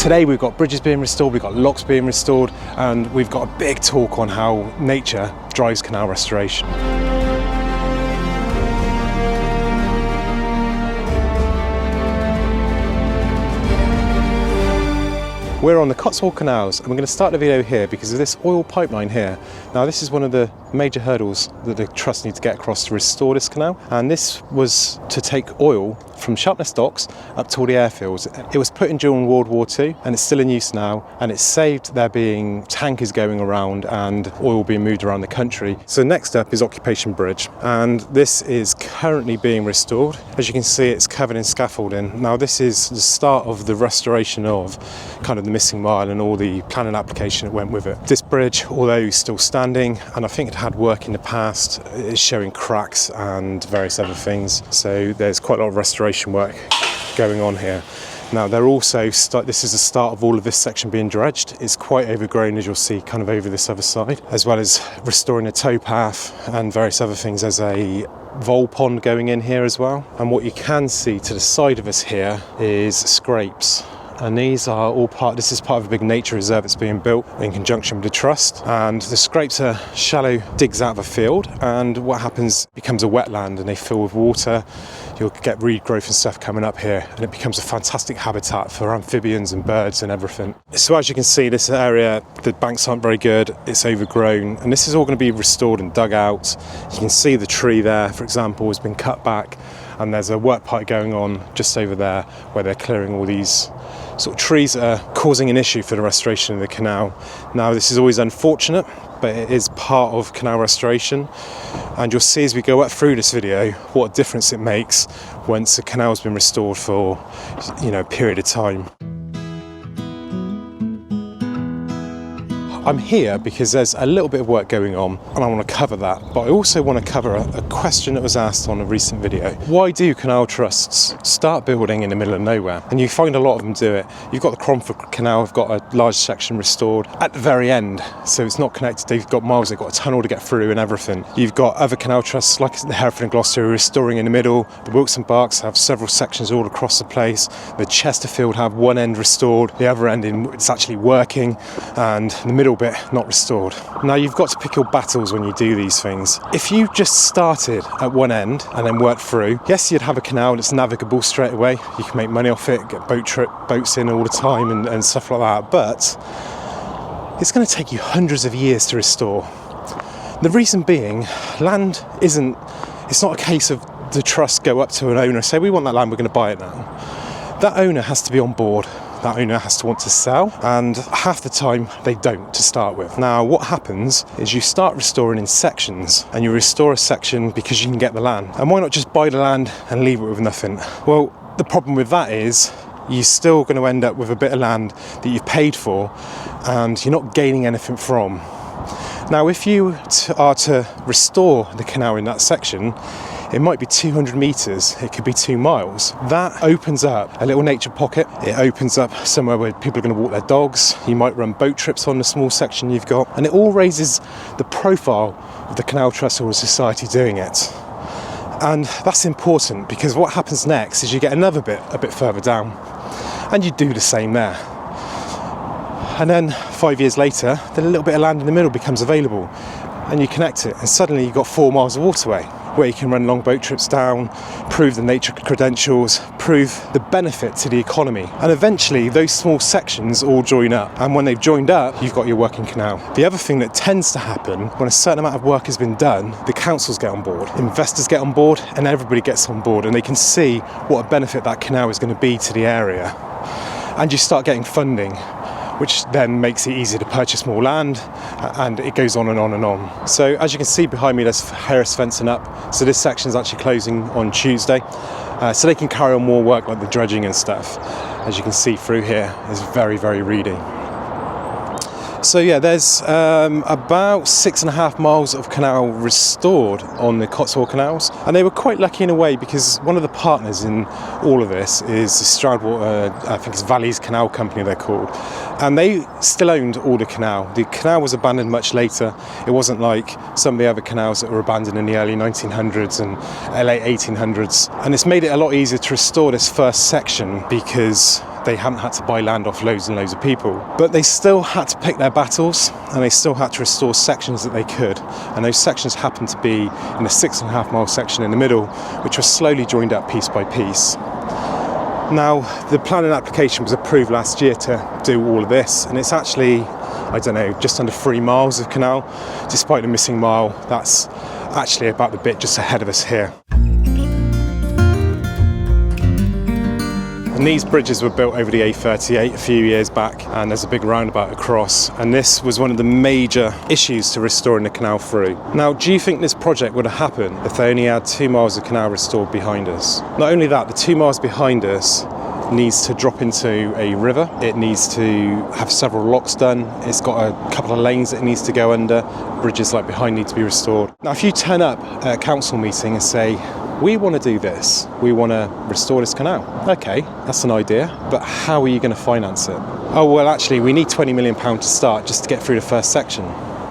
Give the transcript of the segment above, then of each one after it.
Today we've got bridges being restored, we've got locks being restored, and we've got a big talk on how nature drives canal restoration. We're on the Cotswold Canals, and we're going to start the video here because of this oil pipeline here. Now this is one of the major hurdles that the Trust need to get across to restore this canal, and this was to take oil from Sharpness Docks up to all the airfields. It was put in during World War II and it's still in use now, and it saved there being tankers going around and oil being moved around the country. So next up is Occupation Bridge, and this is currently being restored. As you can see, it's covered in scaffolding. Now this is the start of the restoration of kind of the missing mile and all the planning application that went with it. This bridge, although still standing, and I think it had work in the past, is showing cracks and various other things. So there's quite a lot of restoration work going on here. Now they're also, this is the start of all of this section being dredged. It's quite overgrown, as you'll see, kind of over this other side, as well as restoring a towpath and various other things. There's a vole pond going in here as well. And what you can see to the side of us here is scrapes. And these are all this is part of a big nature reserve that's being built in conjunction with the Trust. And the scrapes are shallow digs out of a field, and what happens becomes a wetland and they fill with water. You'll get reed growth and stuff coming up here, and it becomes a fantastic habitat for amphibians and birds and everything. So as you can see, this area, the banks aren't very good, it's overgrown, and this is all going to be restored and dug out. You can see the tree there, for example, has been cut back, and there's a work pipe going on just over there where they're clearing all these sort of trees that are causing an issue for the restoration of the canal. Now this is always unfortunate, but it is part of canal restoration, and you'll see as we go up through this video what difference it makes once the canal's been restored for, a period of time. I'm here because there's a little bit of work going on and I want to cover that, but I also want to cover a question that was asked on a recent video. Why do canal trusts start building in the middle of nowhere? And you find a lot of them do it. You've got the Cromford Canal, have got a large section restored at the very end, so it's not connected. They've got miles, they've got a tunnel to get through and everything. You've got other canal trusts like the Hereford and Gloucester restoring in the middle. The Wilkes and Berks have several sections all across the place. The Chesterfield have one end restored, the other end it's actually working, and the middle bit not restored. Now you've got to pick your battles when you do these things. If you just started at one end and then worked through, yes, you'd have a canal that's navigable straight away. You can make money off it, get boats in all the time and stuff like that, but it's going to take you hundreds of years to restore. The reason being, land it's not a case of the trust go up to an owner and say, we want that land, we're going to buy it now. That owner has to be on board. That owner has to want to sell, and half the time they don't to start with. Now what happens is you start restoring in sections, and you restore a section because you can get the land. And why not just buy the land and leave it with nothing? Well, the problem with that is you're still going to end up with a bit of land that you've paid for and you're not gaining anything from. Now if you are to restore the canal in that section, it might be 200 metres, it could be 2 miles. That opens up a little nature pocket. It opens up somewhere where people are going to walk their dogs. You might run boat trips on the small section you've got. And it all raises the profile of the Canal Trust or the society doing it. And that's important because what happens next is you get another bit a bit further down, and you do the same there. And then 5 years later, then a little bit of land in the middle becomes available, and you connect it, and suddenly you've got 4 miles of waterway where you can run long boat trips down, prove the nature credentials, prove the benefit to the economy. And eventually those small sections all join up, and when they've joined up, you've got your working canal. The other thing that tends to happen when a certain amount of work has been done, the councils get on board, investors get on board, and everybody gets on board, and they can see what a benefit that canal is going to be to the area. And you start getting funding, which then makes it easier to purchase more land, and it goes on and on and on. So as you can see behind me, there's Harris fencing up. So this section is actually closing on Tuesday, so they can carry on more work like the dredging and stuff. As you can see through here, it's very, very reedy. So yeah, there's about 6.5 miles of canal restored on the Cotswold Canals, and they were quite lucky in a way because one of the partners in all of this is the Stroud, I think it's Valley's Canal Company they're called, and they still owned all the canal. The canal was abandoned much later. It wasn't like some of the other canals that were abandoned in the early 1900s and late 1800s, and it's made it a lot easier to restore this first section because they haven't had to buy land off loads and loads of people. But they still had to pick their battles, and they still had to restore sections that they could. And those sections happened to be in a 6.5 mile section in the middle, which was slowly joined up piece by piece. Now, the planning application was approved last year to do all of this, and it's actually, I don't know, just under 3 miles of canal. Despite the missing mile, that's actually about the bit just ahead of us here. And these bridges were built over the A38 a few years back, and there's a big roundabout across, and this was one of the major issues to restoring the canal through. Now, do you think this project would have happened if they only had 2 miles of canal restored behind us? Not only that, the 2 miles behind us needs to drop into a river. It needs to have several locks done. It's got a couple of lanes that it needs to go under. Bridges like behind need to be restored. Now, if you turn up at a council meeting and say, we want to do this, we want to restore this canal. Okay, that's an idea, but how are you going to finance it? Oh, well, actually, we need £20 million to start just to get through the first section.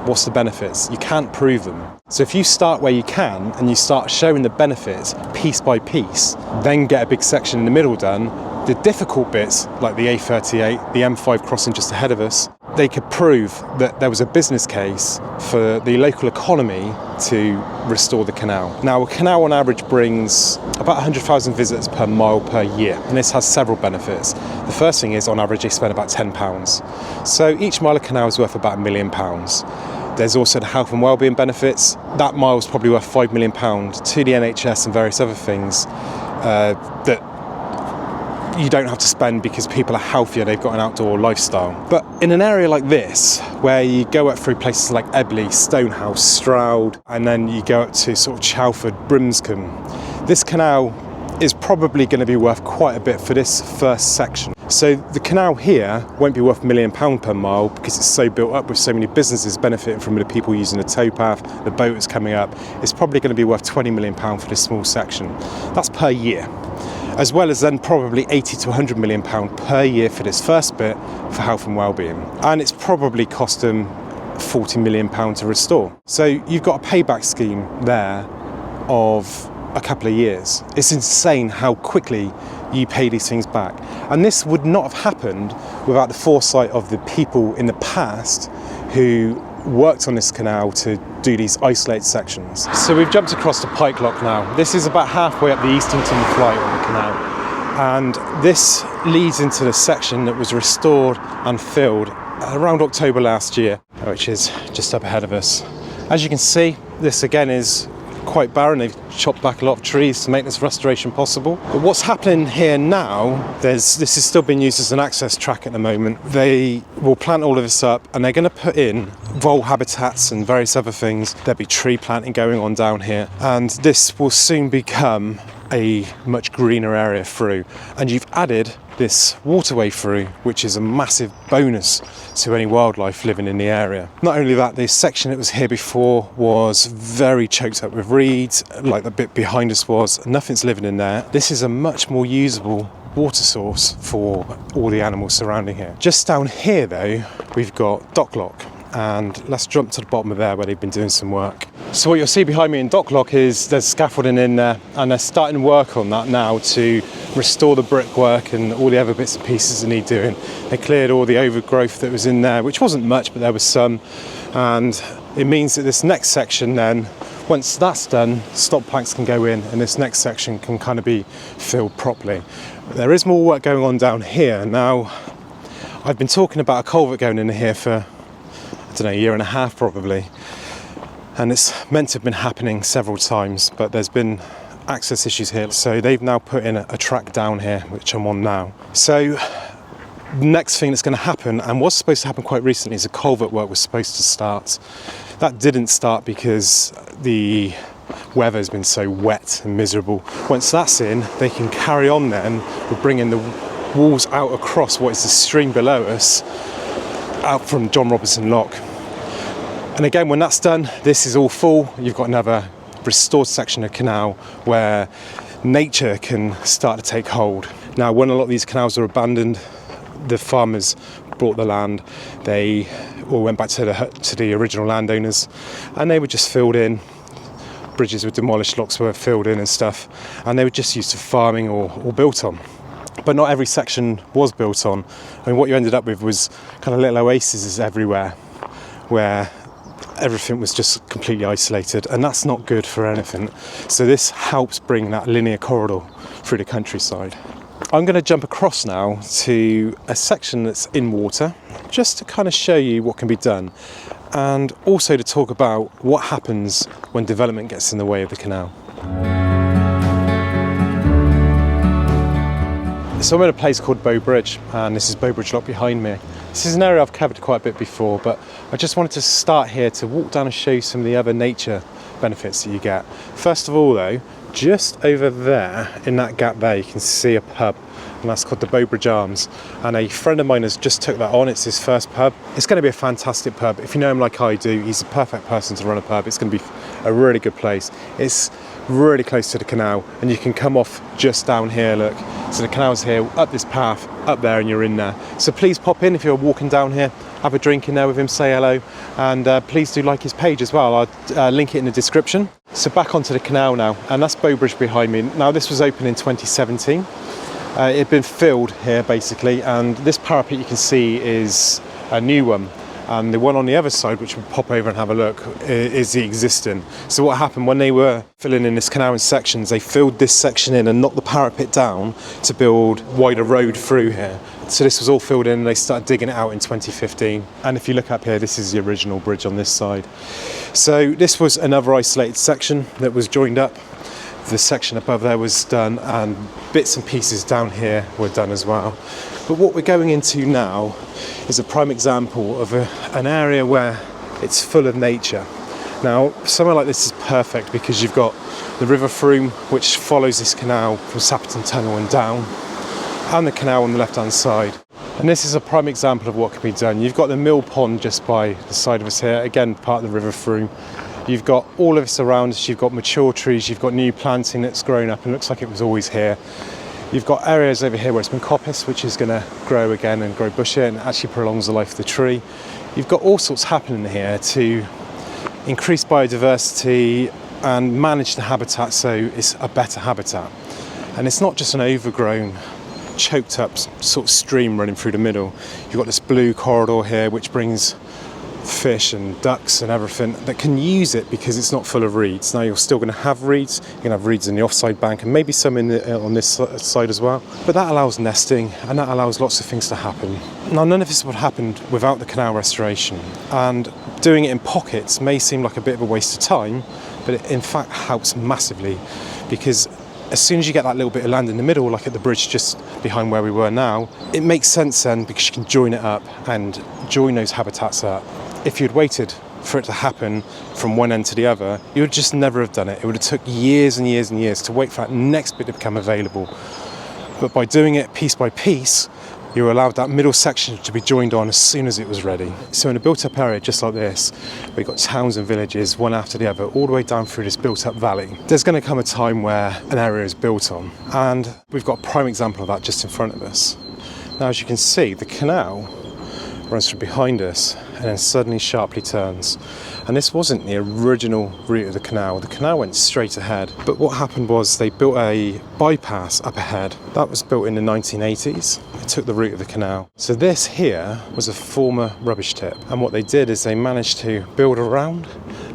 What's the benefits? You can't prove them. So if you start where you can and you start showing the benefits piece by piece, then get a big section in the middle done, the difficult bits, like the A38, the M5 crossing just ahead of us, they could prove that there was a business case for the local economy to restore the canal. Now, a canal on average brings about 100,000 visitors per mile per year, and this has several benefits. The first thing is, on average, they spend about £10. So each mile of canal is worth about £1 million. There's also the health and wellbeing benefits. That mile is probably worth £5 million to the NHS and various other things that you don't have to spend because people are healthier, they've got an outdoor lifestyle. But in an area like this, where you go up through places like Ebley, Stonehouse, Stroud, and then you go up to sort of Chalford, Brimscombe, this canal is probably going to be worth quite a bit for this first section. So the canal here won't be worth £1 million per mile because it's so built up with so many businesses benefiting from the people using the towpath, the boaters coming up. It's probably going to be worth £20 million for this small section. That's per year. As well as then probably 80 to 100 million pound per year for this first bit for health and wellbeing. And it's probably cost them 40 million pound to restore. So you've got a payback scheme there of a couple of years. It's insane how quickly you pay these things back. And this would not have happened without the foresight of the people in the past who worked on this canal to do these isolated sections. So we've jumped across the Pike Lock now. This is about halfway up the Eastington flight on the canal. And this leads into the section that was restored and filled around October last year, which is just up ahead of us. As you can see, this again is quite barren. They've chopped back a lot of trees to make this restoration possible. But what's happening here now, this is still being used as an access track at the moment. They will plant all of this up and they're going to put in vole habitats and various other things. There'll be tree planting going on down here, and this will soon become a much greener area through. And you've added this waterway through, which is a massive bonus to any wildlife living in the area. Not only that, the section that was here before was very choked up with reeds, like the bit behind us was. Nothing's living in there. This is a much more usable water source for all the animals surrounding here. Just down here though, we've got Docklock, and let's jump to the bottom of there where they've been doing some work. So what you'll see behind me in Docklock is there's scaffolding in there, and they're starting work on that now to restore the brickwork and all the other bits and pieces that need doing. They cleared all the overgrowth that was in there, which wasn't much, but there was some, and it means that this next section then, once that's done, stop planks can go in and this next section can kind of be filled properly. But there is more work going on down here. Now, I've been talking about a culvert going in here for, I don't know, a year and a half probably, and it's meant to have been happening several times, but there's been access issues here, so they've now put in a track down here, which I'm on now. So the next thing that's going to happen, and was supposed to happen quite recently, is the culvert work was supposed to start. That didn't start because the weather has been so wet and miserable. Once that's in, they can carry on then with bringing the walls out across what is the stream below us, out from John Robertson Lock. And again, when that's done, this is all full. You've got another restored section of canal where nature can start to take hold. Now, when a lot of these canals are abandoned, the farmers bought the land, they all went back to the original landowners, and they were just filled in. Bridges were demolished, locks were filled in and stuff, and they were just used for farming or built on. but not every section was built on. I mean, what you ended up with was kind of little oases everywhere where everything was just completely isolated, and that's not good for anything. So this helps bring that linear corridor through the countryside. I'm going to jump across now to a section that's in water, just to kind of show you what can be done, and also to talk about what happens when development gets in the way of the canal. So I'm in a place called Bowbridge, and this is Bowbridge Lock behind me. This is an area I've covered quite a bit before, but I just wanted to start here to walk down and show you some of the other nature benefits that you get. First of all though, just over there, in that gap there, you can see a pub, and that's called the Bowbridge Arms. And a friend of mine has just took that on. It's his first pub. It's going to be a fantastic pub. If you know him like I do, he's the perfect person to run a pub. It's going to be a really good place. It's really close to the canal, and you can come off just down here, look. So the canal's here, up this path, up there, and you're in there. So please pop in if you're walking down here, have a drink in there with him, say hello, and please do like his page as well. I'll link it in the description. So back onto the canal now, and that's Bowbridge behind me. Now this was opened in 2017. It had been filled here basically, and this parapet you can see is a new one. And the one on the other side, which we'll pop over and have a look, is the existing. So what happened when they were filling in this canal in sections, they filled this section in and knocked the parapet down to build wider road through here. So this was all filled in, and they started digging it out in 2015. And if you look up here, this is the original bridge on this side. So this was another isolated section that was joined up. The section above there was done, and bits and pieces down here were done as well. But what we're going into now is a prime example of an area where it's full of nature. Now, somewhere like this is perfect because you've got the River Frome, which follows this canal from Sapperton Tunnel and down, and the canal on the left-hand side. And this is a prime example of what can be done. You've got the mill pond just by the side of us here, again, part of the River Frome. You've got all of this around us, you've got mature trees, you've got new planting that's grown up and looks like it was always here. You've got areas over here where it's been coppice, which is going to grow again and grow bushy and actually prolongs the life of the tree. You've got all sorts happening here to increase biodiversity and manage the habitat so it's a better habitat. And it's not just an overgrown, choked up sort of stream running through the middle. You've got this blue corridor here which brings fish and ducks and everything that can use it because it's not full of reeds. Now you're still going to have reeds, you're going to have reeds in the offside bank and maybe some on this side as well, but that allows nesting and that allows lots of things to happen. Now none of this would have happened without the canal restoration, and doing it in pockets may seem like a bit of a waste of time, but it in fact helps massively, because as soon as you get that little bit of land in the middle, like at the bridge just behind where we were now, it makes sense then because you can join it up and join those habitats up. If you'd waited for it to happen from one end to the other, you would just never have done it. It would have took years and years and years to wait for that next bit to become available. But by doing it piece by piece, you allowed that middle section to be joined on as soon as it was ready. So in a built-up area just like this, we've got towns and villages, one after the other, all the way down through this built-up valley. There's going to come a time where an area is built on, and we've got a prime example of that just in front of us. Now, as you can see, the canal runs from behind us and then suddenly sharply turns. And this wasn't the original route of the canal. The canal went straight ahead. But what happened was they built a bypass up ahead. That was built in the 1980s. It took the route of the canal. So this here was a former rubbish tip. And what they did is they managed to build around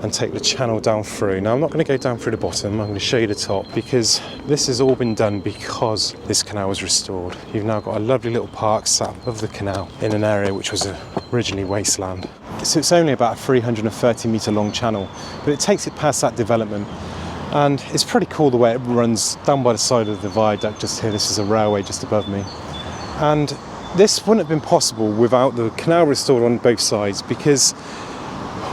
and take the channel down through. Now I'm not going to go down through the bottom, I'm going to show you the top, because this has all been done because this canal was restored. You've now got a lovely little park sat above the canal in an area which was originally wasteland. So it's only about a 330 metre long channel, but it takes it past that development. And it's pretty cool the way it runs down by the side of the viaduct just here. This is a railway just above me. And this wouldn't have been possible without the canal restored on both sides, because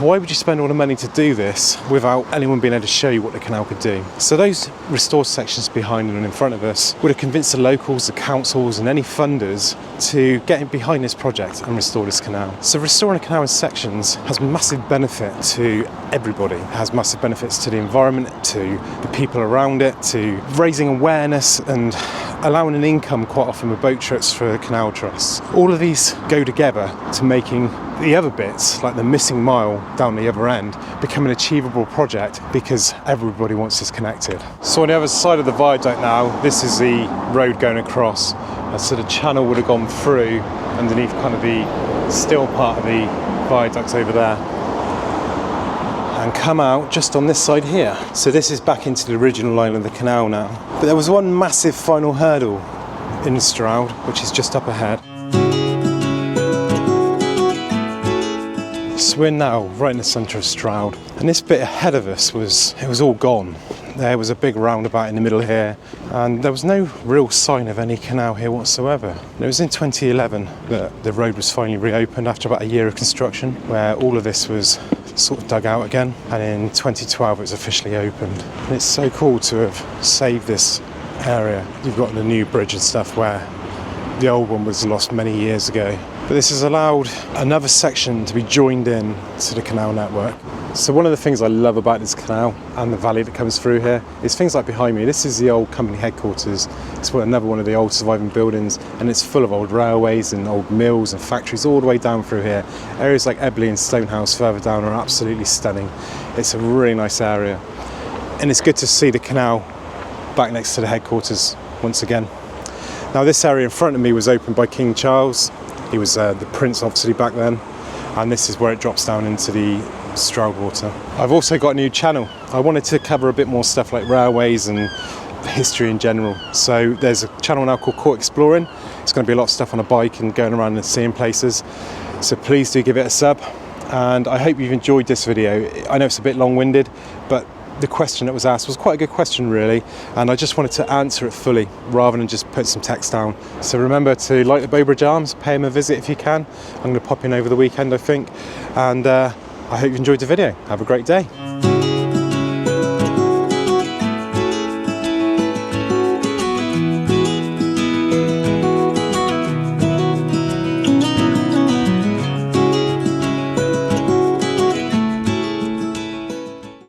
why would you spend all the money to do this without anyone being able to show you what the canal could do? So those restored sections behind and in front of us would have convinced the locals, the councils and any funders to get in behind this project and restore this canal. So restoring a canal in sections has massive benefit to everybody. It has massive benefits to the environment, to the people around it, to raising awareness and allowing an income quite often with boat trips for canal trusts. All of these go together to making the other bits, like the missing mile down the other end, become an achievable project because everybody wants this connected. So on the other side of the viaduct now, this is the road going across. So the channel would have gone through underneath kind of the still part of the viaduct over there and come out just on this side here. So this is back into the original line of the canal now. But there was one massive final hurdle in Stroud, which is just up ahead. So we're now right in the centre of Stroud, and this bit ahead of us was all gone. There was a big roundabout in the middle here, and there was no real sign of any canal here whatsoever. And it was in 2011 that the road was finally reopened after about a year of construction, where all of this was sort of dug out again, and in 2012 it was officially opened. And it's so cool to have saved this area. You've got the new bridge and stuff where the old one was lost many years ago. But this has allowed another section to be joined in to the canal network. So one of the things I love about this canal and the valley that comes through here is things like behind me. This is the old company headquarters. It's another one of the old surviving buildings, and it's full of old railways and old mills and factories all the way down through here. Areas like Ebbleigh and Stonehouse further down are absolutely stunning. It's a really nice area, and it's good to see the canal back next to the headquarters once again. Now this area in front of me was opened by King Charles. He was the Prince obviously back then, and this is where it drops down into the Stroud water. I've also got a new channel. I wanted to cover a bit more stuff like railways and history in general. So there's a channel now called Court Exploring. It's going to be a lot of stuff on a bike and going around and seeing places. So please do give it a sub. And I hope you've enjoyed this video. I know it's a bit long-winded, but the question that was asked was quite a good question really, and I just wanted to answer it fully rather than just put some text down. So remember to like the Bowbridge Arms, pay them a visit if you can. I'm going to pop in over the weekend I think, and I hope you enjoyed the video. Have a great day.